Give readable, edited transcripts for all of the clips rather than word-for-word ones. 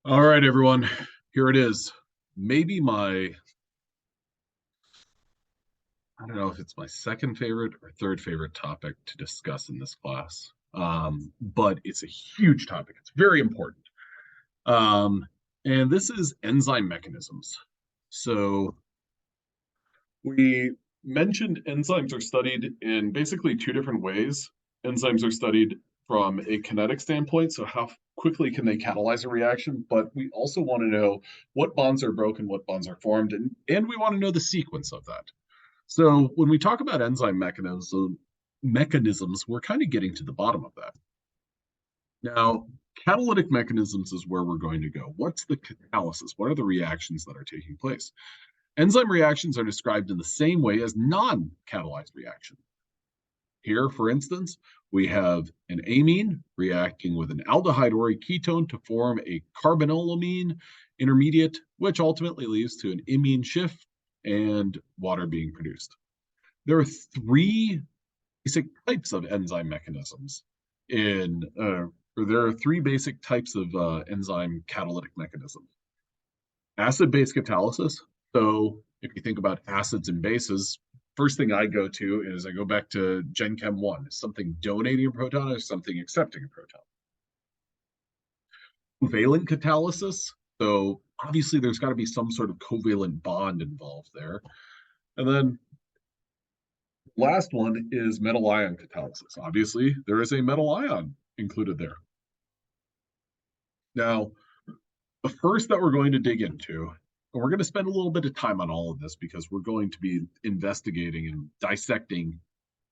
All right, everyone, here it is. Maybe I don't know if it's my second favorite or third favorite topic to discuss in this class. But it's a huge topic. It's very important. Um, and this is enzyme mechanisms. So we mentioned enzymes are studied in basically two different ways. Enzymes are studied from a kinetic standpoint, so how quickly can they catalyze a reaction, but we also want to know what bonds are broken, what bonds are formed, and we want to know the sequence of that. So when we talk about mechanisms, we're kind of getting to the bottom of that. Now, catalytic mechanisms is where we're going to go. What's the catalysis? What are the reactions that are taking place? Enzyme reactions are described in the same way as non-catalyzed reactions. Here, for instance, we have an amine reacting with an aldehyde or a ketone to form a carbonylamine intermediate, which ultimately leads to an imine shift and water being produced. There are three basic types of enzyme mechanisms or there are three basic types of enzyme catalytic mechanisms. Acid-base catalysis. So if you think about acids and bases, first thing I go to is I go back to Gen Chem 1. Is something donating a proton or something accepting a proton? Covalent catalysis. So obviously there's got to be some sort of covalent bond involved there. And then last one is metal ion catalysis. Obviously there is a metal ion included there. Now, the first that we're going to dig into, and we're going to spend a little bit of time on all of this because we're going to be investigating and dissecting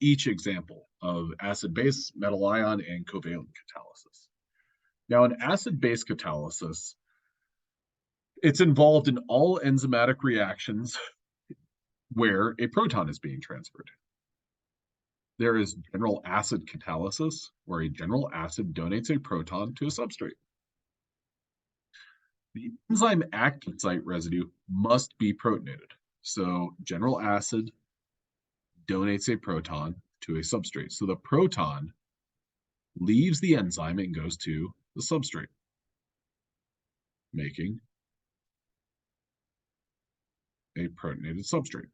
each example of acid base, metal ion, and covalent catalysis. Now, in acid base catalysis, it's involved in all enzymatic reactions where a proton is being transferred. There is general acid catalysis, where a general acid donates a proton to a substrate. The enzyme active site residue must be protonated. So general acid donates a proton to a substrate. So the proton leaves the enzyme and goes to the substrate, making a protonated substrate.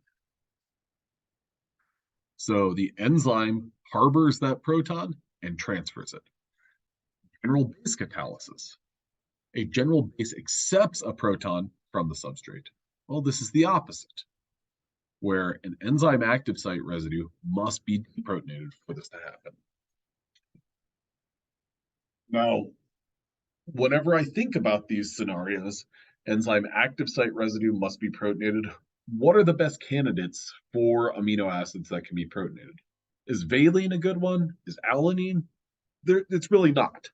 So the enzyme harbors that proton and transfers it. General base catalysis. A general base accepts a proton from the substrate. Well, this is the opposite, where an enzyme active site residue must be deprotonated for this to happen. Now, whenever I think about these scenarios, enzyme active site residue must be protonated. What are the best candidates for amino acids that can be protonated? Is valine a good one? Is alanine? It's really not.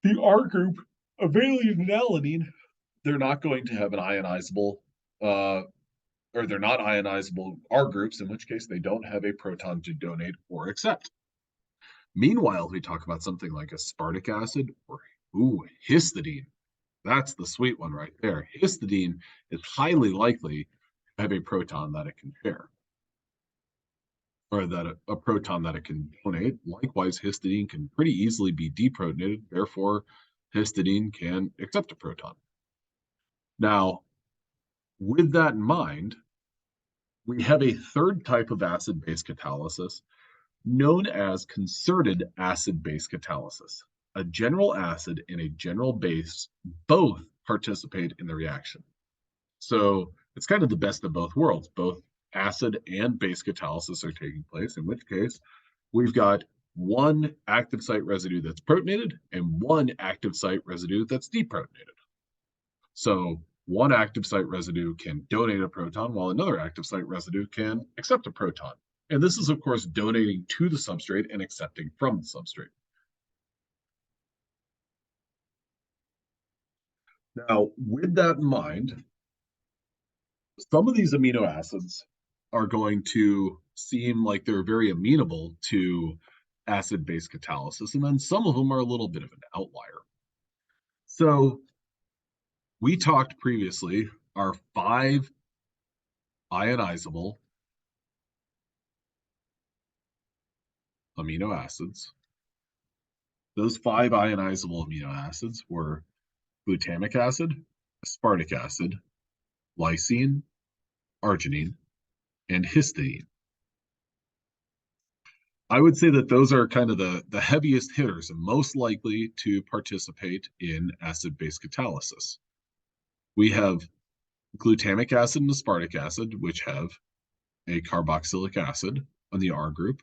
The R group of valine and alanine, they're not going to have an ionizable, uh, or they're not ionizable R groups, in which case they don't have a proton to donate or accept. Meanwhile, we talk about something like aspartic acid or histidine. That's the sweet one right there. Histidine is highly likely to have a proton that it can share, or that a proton that it can donate. Likewise, histidine can pretty easily be deprotonated. Therefore, histidine can accept a proton. Now, with that in mind, we have a third type of acid-base catalysis known as concerted acid-base catalysis. A general acid and a general base both participate in the reaction. So it's kind of the best of both worlds. Both acid and base catalysis are taking place, in which case we've got one active site residue that's protonated and one active site residue that's deprotonated. So one active site residue can donate a proton while another active site residue can accept a proton. And this is, of course, donating to the substrate and accepting from the substrate. Now, with that in mind, some of these amino acids are going to seem like they're very amenable to acid-base catalysis, and then some of them are a little bit of an outlier. So we talked previously are 5 ionizable amino acids. Those 5 ionizable amino acids were glutamic acid, aspartic acid, lysine, arginine, and histidine. I would say that those are kind of the heaviest hitters and most likely to participate in acid-base catalysis. We have glutamic acid and aspartic acid, which have a carboxylic acid on the R group,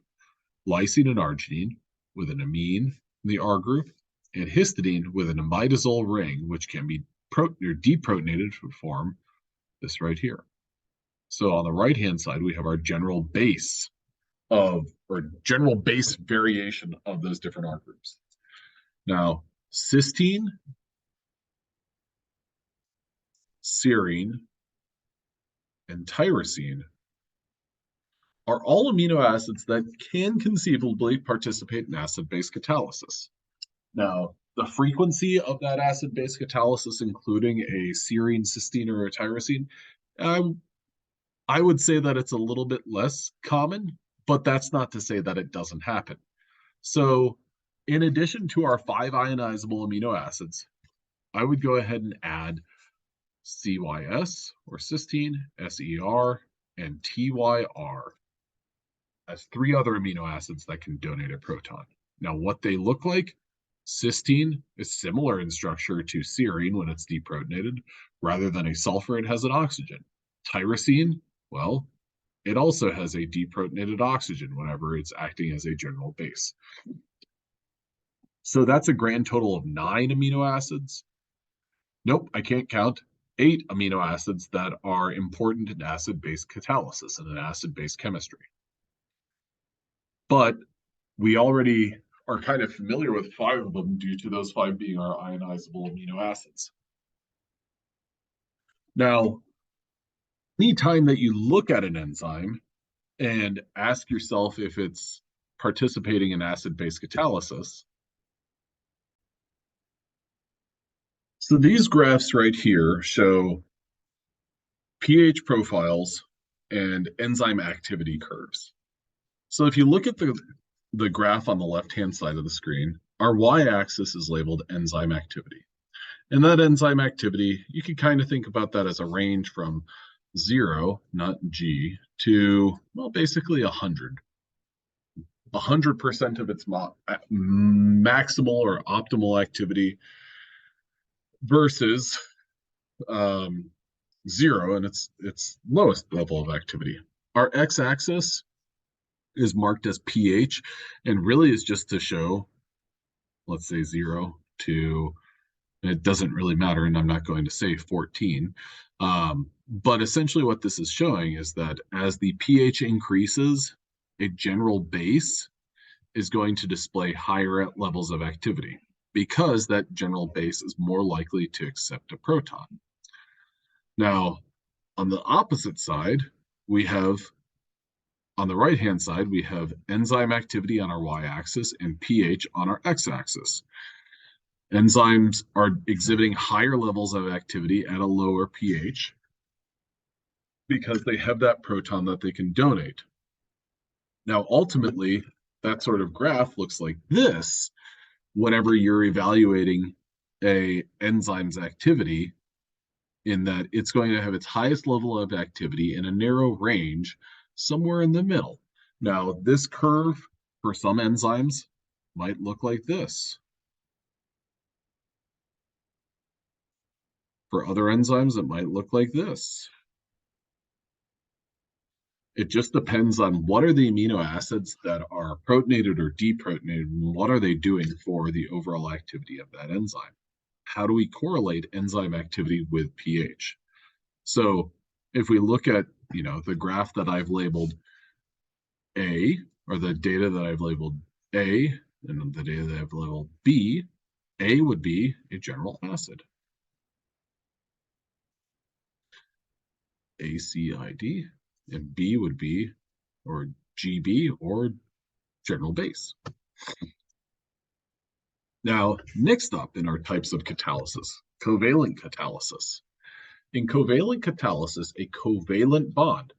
lysine and arginine with an amine in the R group, and histidine with an imidazole ring, which can be deprotonated to form this right here. So on the right-hand side, we have our general base variation of those different R groups. Now, cysteine, serine, and tyrosine are all amino acids that can conceivably participate in acid-base catalysis. Now, the frequency of that acid-base catalysis, including a serine, cysteine, or a tyrosine, I would say that it's a little bit less common, but that's not to say that it doesn't happen. So in addition to our 5 ionizable amino acids, I would go ahead and add CYS or cysteine, SER, and TYR as 3 other amino acids that can donate a proton. Now, what they look like, cysteine is similar in structure to serine when it's deprotonated. Rather than a sulfur, it has an oxygen. Tyrosine, well, it also has a deprotonated oxygen whenever it's acting as a general base. So that's a grand total of 9 amino acids. Nope, I can't count. 8 amino acids that are important in acid-base catalysis and in acid-base chemistry. But we already are kind of familiar with 5 of them due to those 5 being our ionizable amino acids. Now, anytime that you look at an enzyme and ask yourself if it's participating in acid-base catalysis, so these graphs right here show pH profiles and enzyme activity curves. So if you look at the graph on the left-hand side of the screen, our y-axis is labeled enzyme activity. And that enzyme activity, you can kind of think about that as a range from 0, not G, to, well, basically 100. 100% of its maximal or optimal activity versus 0 and its lowest level of activity. Our x-axis is marked as pH and really is just to show, let's say 0 to, it doesn't really matter, and I'm not going to say 14. But essentially what this is showing is that as the pH increases, a general base is going to display higher levels of activity because that general base is more likely to accept a proton. Now, on the opposite side, on the right-hand side, we have enzyme activity on our y-axis and pH on our x-axis. Enzymes are exhibiting higher levels of activity at a lower pH because they have that proton that they can donate. Now, ultimately, that sort of graph looks like this whenever you're evaluating an enzyme's activity, in that it's going to have its highest level of activity in a narrow range somewhere in the middle. Now, this curve for some enzymes might look like this. For other enzymes, it might look like this. It just depends on what are the amino acids that are protonated or deprotonated, and what are they doing for the overall activity of that enzyme. How do we correlate enzyme activity with pH? So if we look at, the graph that I've labeled A, or the data that I've labeled A, and the data that I've labeled B, A would be a general acid. ACID, and B would be, or GB, or general base. Now, next up in our types of catalysis, covalent catalysis. In covalent catalysis, a covalent bond,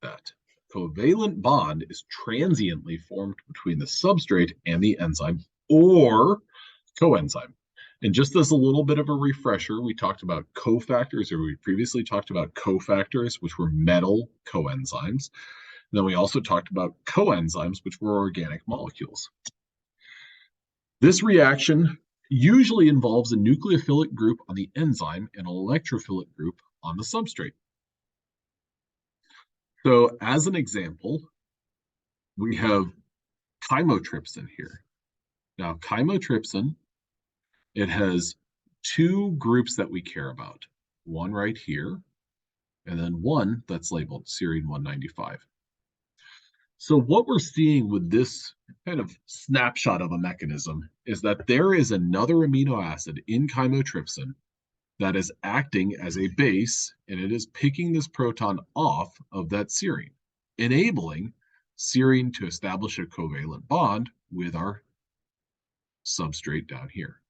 that covalent bond is transiently formed between the substrate and the enzyme or coenzyme. And just as a little bit of a refresher, we talked about cofactors, or we previously talked about cofactors, which were metal coenzymes. And then we also talked about coenzymes, which were organic molecules. This reaction usually involves a nucleophilic group on the enzyme and an electrophilic group on the substrate. So as an example, we have chymotrypsin here. Now, chymotrypsin, it has two groups that we care about. One right here, and then one that's labeled serine 195. So what we're seeing with this kind of snapshot of a mechanism is that there is another amino acid in chymotrypsin that is acting as a base, and it is picking this proton off of that serine, enabling serine to establish a covalent bond with our substrate down here.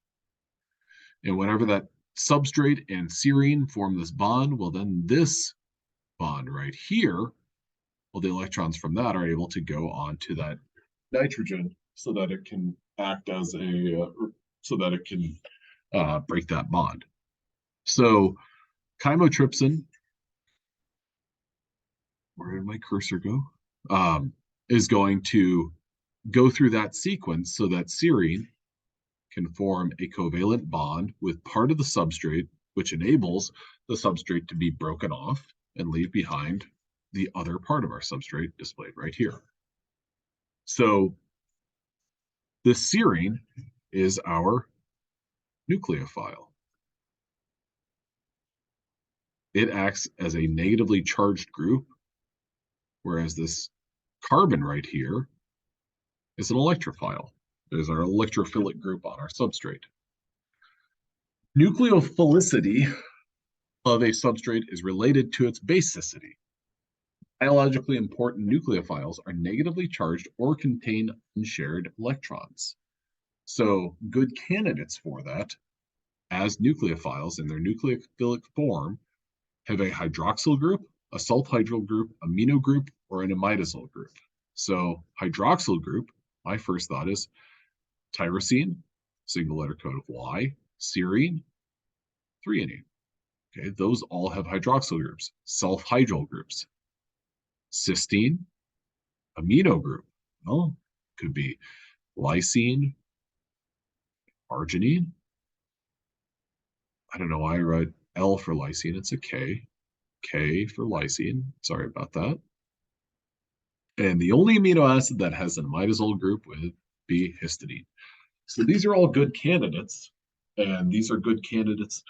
And whenever that substrate and serine form this bond, well, then this bond right here, well, the electrons from that are able to go on to that nitrogen so that it can act as a, so that it can break that bond. So chymotrypsin, where did my cursor go? Is going to go through that sequence so that serine can form a covalent bond with part of the substrate, which enables the substrate to be broken off and leave behind the other part of our substrate displayed right here. So this serine is our nucleophile. It acts as a negatively charged group, whereas this carbon right here is an electrophile. There's our electrophilic group on our substrate. Nucleophilicity of a substrate is related to its basicity. Biologically important nucleophiles are negatively charged or contain unshared electrons. So good candidates for that, as nucleophiles in their nucleophilic form, have a hydroxyl group, a sulfhydryl group, amino group, or an imidazole group. So hydroxyl group, my first thought is tyrosine, single letter code of Y, serine, threonine. Okay, those all have hydroxyl groups, sulfhydryl groups. Cysteine, amino group. Well, could be lysine, arginine. I don't know why I wrote L for lysine. It's a K. K for lysine. Sorry about that. And the only amino acid that has an imidazole group would be histidine. So these are all good candidates, and these are good candidates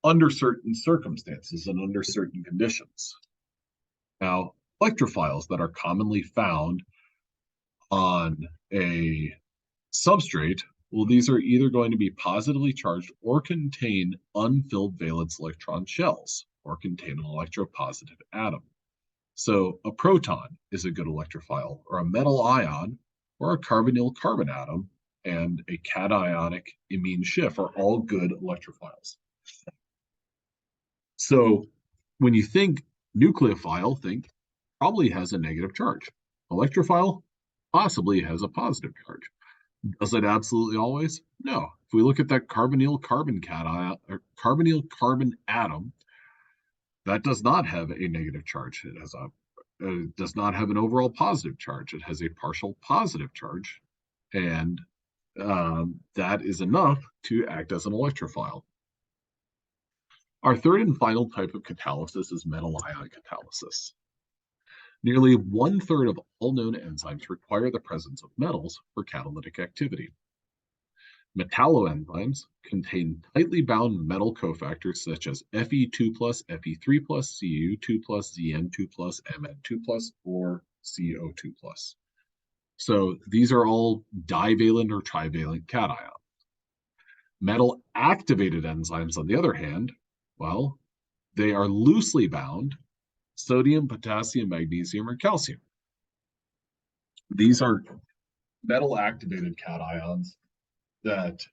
under certain circumstances and under certain conditions. Now, electrophiles that are commonly found on a substrate, well, these are either going to be positively charged or contain unfilled valence electron shells or contain an electropositive atom. So a proton is a good electrophile, or a metal ion, or a carbonyl carbon atom, and a cationic imine Schiff are all good electrophiles. So when you think nucleophile, think probably has a negative charge. Electrophile possibly has a positive charge. Does it absolutely always? No. If we look at that carbonyl carbon cation, or carbonyl carbon atom, that does not have a negative charge. It does not have an overall positive charge. It has a partial positive charge, and that is enough to act as an electrophile. Our third and final type of catalysis is metal ion catalysis. Nearly 1/3 of all known enzymes require the presence of metals for catalytic activity. Metalloenzymes contain tightly bound metal cofactors such as Fe2+, Fe3+, Cu2+, Zn2+, Mn2+, or CO2+. So these are all divalent or trivalent cations. Metal activated enzymes, on the other hand, well, they are loosely bound sodium, potassium, magnesium, or calcium. These are metal activated cations that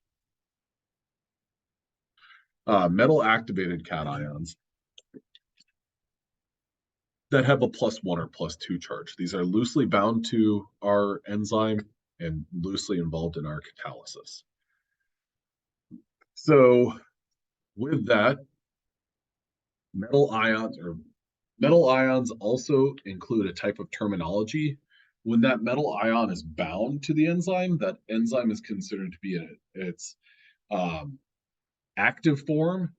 have a +1 or +2 charge. These are loosely bound to our enzyme and loosely involved in our catalysis. So with that, metal ions also include a type of terminology. When that metal ion is bound to the enzyme, that enzyme is considered to be in its um, active form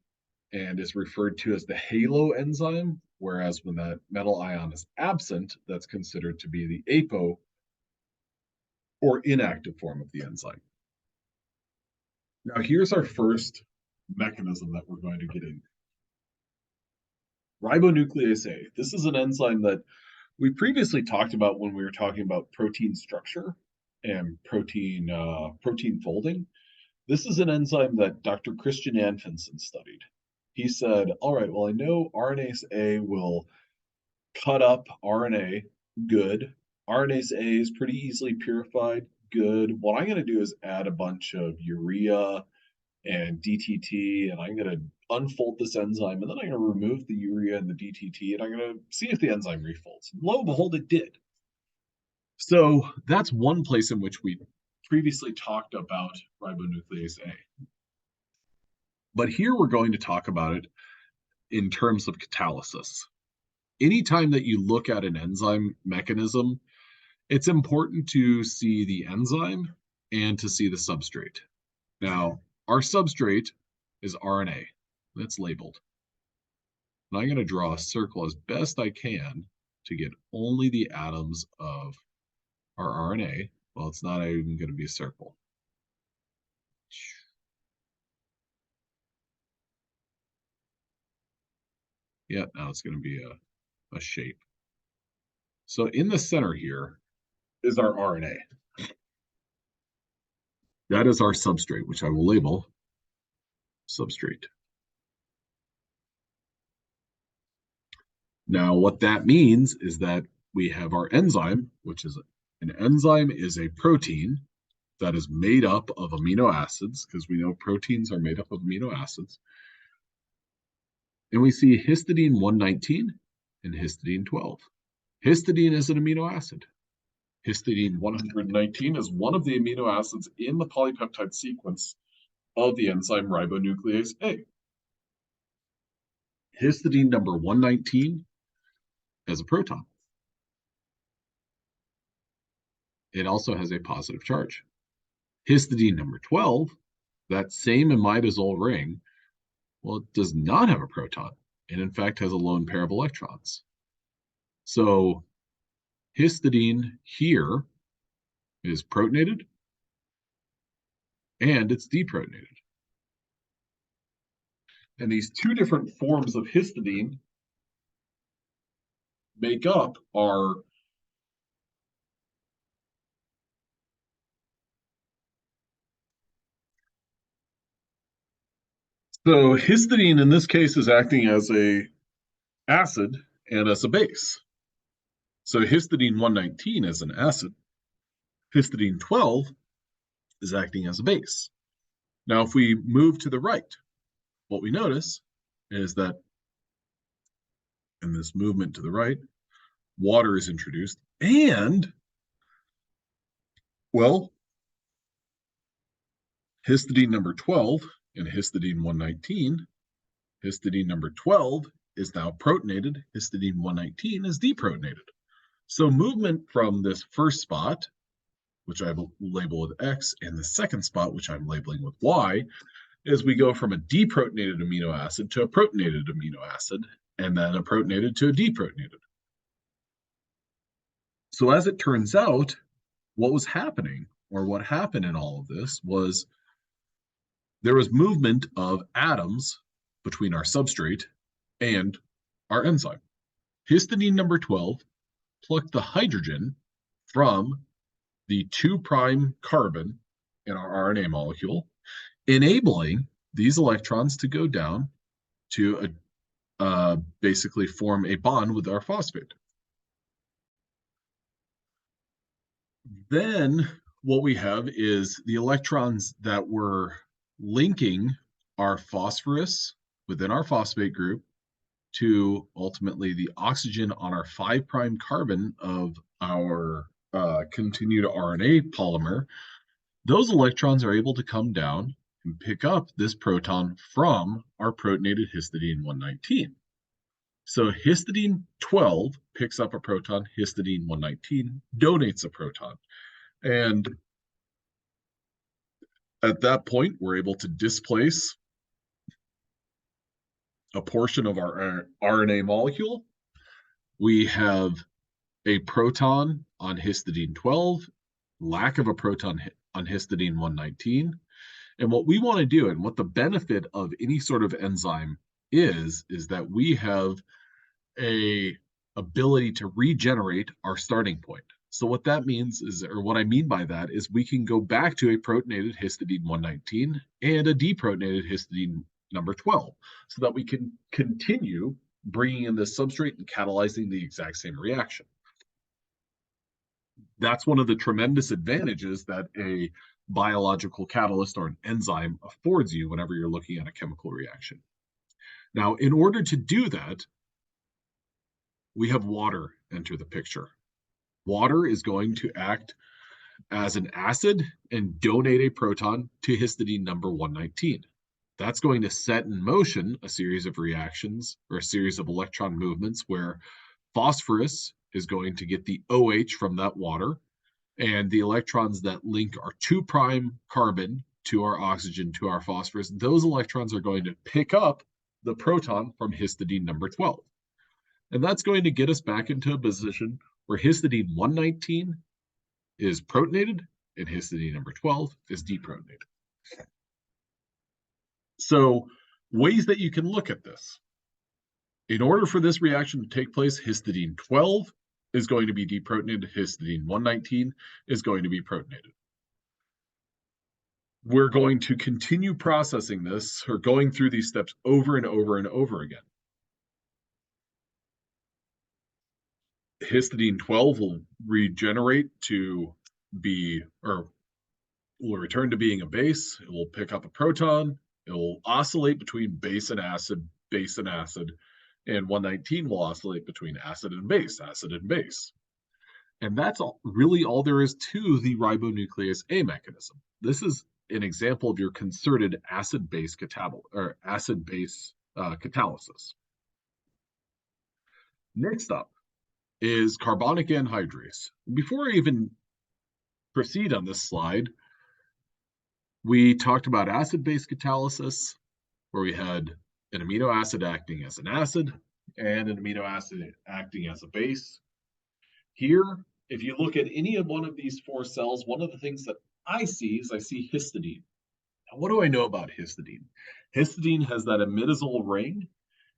and is referred to as the halo enzyme. Whereas when that metal ion is absent, that's considered to be the apo or inactive form of the enzyme. Now, here's our first mechanism that we're going to get in. Ribonuclease A. This is an enzyme that we previously talked about when we were talking about protein structure and protein folding. This is an enzyme that Dr. Christian Anfinsen studied. He said, all right, well, I know RNase A will cut up RNA, good. RNase A is pretty easily purified, good. What I'm going to do is add a bunch of urea and DTT, and I'm going to unfold this enzyme, and then I'm going to remove the urea and the DTT, and I'm going to see if the enzyme refolds. Lo and behold, it did. So that's one place in which we previously talked about ribonuclease A. But here we're going to talk about it in terms of catalysis. Anytime that you look at an enzyme mechanism, it's important to see the enzyme and to see the substrate. Now, our substrate is RNA. That's labeled. And I'm going to draw a circle as best I can to get only the atoms of our RNA. Well, it's not even going to be a circle. Yeah, now it's going to be a shape. So in the center here is our RNA. That is our substrate, which I will label substrate. Now, what that means is that we have our enzyme, which is an enzyme is a protein that is made up of amino acids, because we know proteins are made up of amino acids. And we see histidine 119 and histidine 12. Histidine is an amino acid. Histidine 119 is one of the amino acids in the polypeptide sequence of the enzyme ribonuclease A. Histidine number 119 has a proton. It also has a positive charge. Histidine number 12, that same imidazole ring, well, it does not have a proton, and in fact has a lone pair of electrons. So histidine here is protonated, and it's deprotonated. And these two different forms of histidine make up our so histidine in this case is acting as a acid and as a base. So histidine 119 is an acid. Histidine 12 is acting as a base. Now, if we move to the right, what we notice is that in this movement to the right, water is introduced, and, well, histidine number 12 and histidine 119, histidine number 12 is now protonated, histidine 119 is deprotonated. So movement from this first spot, which I will label with X, and the second spot, which I'm labeling with Y, is we go from a deprotonated amino acid to a protonated amino acid, and then a protonated to a deprotonated. So as it turns out, what was happening, or what happened in all of this, was there was movement of atoms between our substrate and our enzyme. Histidine number 12 plucked the hydrogen from the 2' carbon in our RNA molecule, enabling these electrons to go down to basically form a bond with our phosphate. Then what we have is the electrons that were linking our phosphorus within our phosphate group to ultimately the oxygen on our 5' carbon of our continued RNA polymer. Those electrons are able to come down and pick up this proton from our protonated histidine 119. So histidine 12 picks up a proton, histidine 119 donates a proton. And at that point, we're able to displace a portion of our RNA molecule. We have a proton on histidine 12, lack of a proton on histidine 119. And what we want to do, and what the benefit of any sort of enzyme is that we have a ability to regenerate our starting point. So what that means is, or what I mean by that is, we can go back to a protonated histidine 119 and a deprotonated histidine number 12, so that we can continue bringing in the substrate and catalyzing the exact same reaction. That's one of the tremendous advantages that a biological catalyst or an enzyme affords you whenever you're looking at a chemical reaction. Now, in order to do that, we have water enter the picture. Water is going to act as an acid and donate a proton to histidine number 119. That's going to set in motion a series of reactions, or a series of electron movements, where phosphorus is going to get the OH from that water, and the electrons that link our 2' carbon to our oxygen to our phosphorus, those electrons are going to pick up the proton from histidine number 12. And that's going to get us back into a position where histidine 119 is protonated and histidine number 12 is deprotonated. So, ways that you can look at this. In order for this reaction to take place, histidine 12 is going to be deprotonated, histidine 119 is going to be protonated. We're going to continue processing this, or going through these steps over and over and over again. Histidine 12 will regenerate to be, or will return to being a base. It will pick up a proton. It will oscillate between base and acid, and 119 will oscillate between acid and base. And that's really all there is to the ribonuclease A mechanism. This is an example of your concerted acid-base catalysis. Next up is carbonic anhydrase. Before I even proceed on this slide, we talked about acid-base catalysis, where we had an amino acid acting as an acid and an amino acid acting as a base. Here, if you look at any of one of these 4 cells, one of the things that I see is histidine. Now, what do I know about histidine? Histidine has that imidazole ring,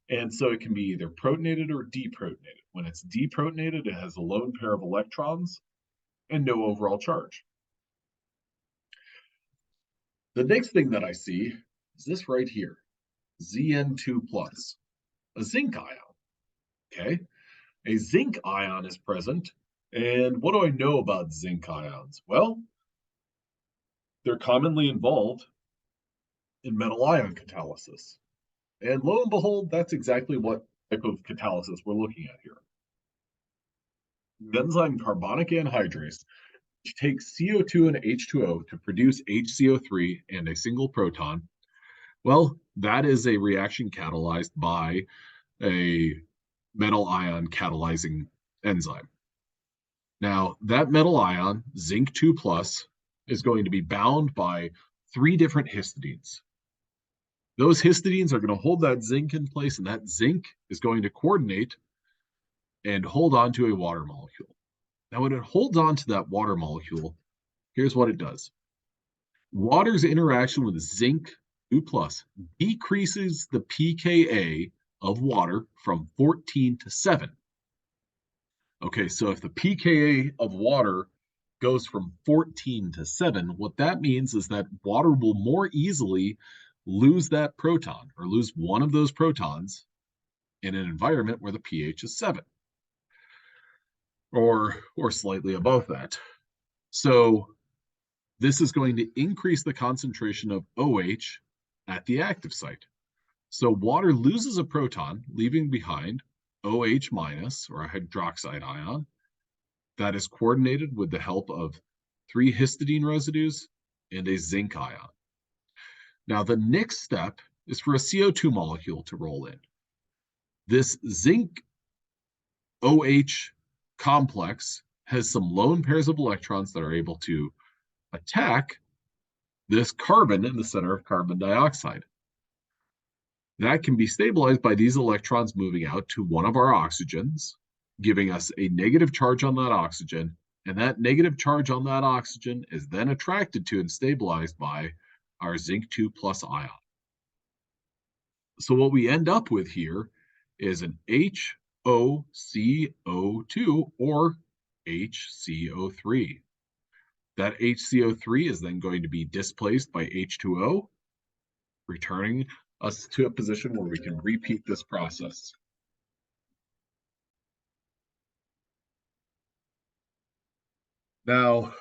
and so it can be either protonated or deprotonated. When it's deprotonated, it has a lone pair of electrons and no overall charge. The next thing that I see is this right here, Zn2+, a zinc ion. Okay, a zinc ion is present. And what do I know about zinc ions? Well, they're commonly involved in metal ion catalysis. And lo and behold, that's exactly what type of catalysis we're looking at here. The enzyme carbonic anhydrase, which takes CO2 and H2O to produce HCO3 and a single proton. Well, that is a reaction catalyzed by a metal ion catalyzing enzyme. Now, that metal ion, zinc 2+, is going to be bound by 3 different histidines. Those histidines are going to hold that zinc in place, and that zinc is going to coordinate and hold on to a water molecule. Now, when it holds on to that water molecule, here's what it does. Water's interaction with zinc 2+ decreases the pKa of water from 14 to 7. Okay, so if the pKa of water goes from 14 to 7, what that means is that water will more easily lose that proton, or lose one of those protons, in an environment where the pH is 7 or slightly above that. So this is going to increase the concentration of OH at the active site. So water loses a proton, leaving behind OH minus, or a hydroxide ion, that is coordinated with the help of 3 histidine residues and a zinc ion. Now, the next step is for a CO2 molecule to roll in. This zinc OH complex has some lone pairs of electrons that are able to attack this carbon in the center of carbon dioxide. That can be stabilized by these electrons moving out to one of our oxygens, giving us a negative charge on that oxygen, and that negative charge on that oxygen is then attracted to and stabilized by our zinc 2 plus ion. So what we end up with here is an HOCO2 or HCO3. That HCO3 is then going to be displaced by H2O, returning us to a position where we can repeat this process. Now,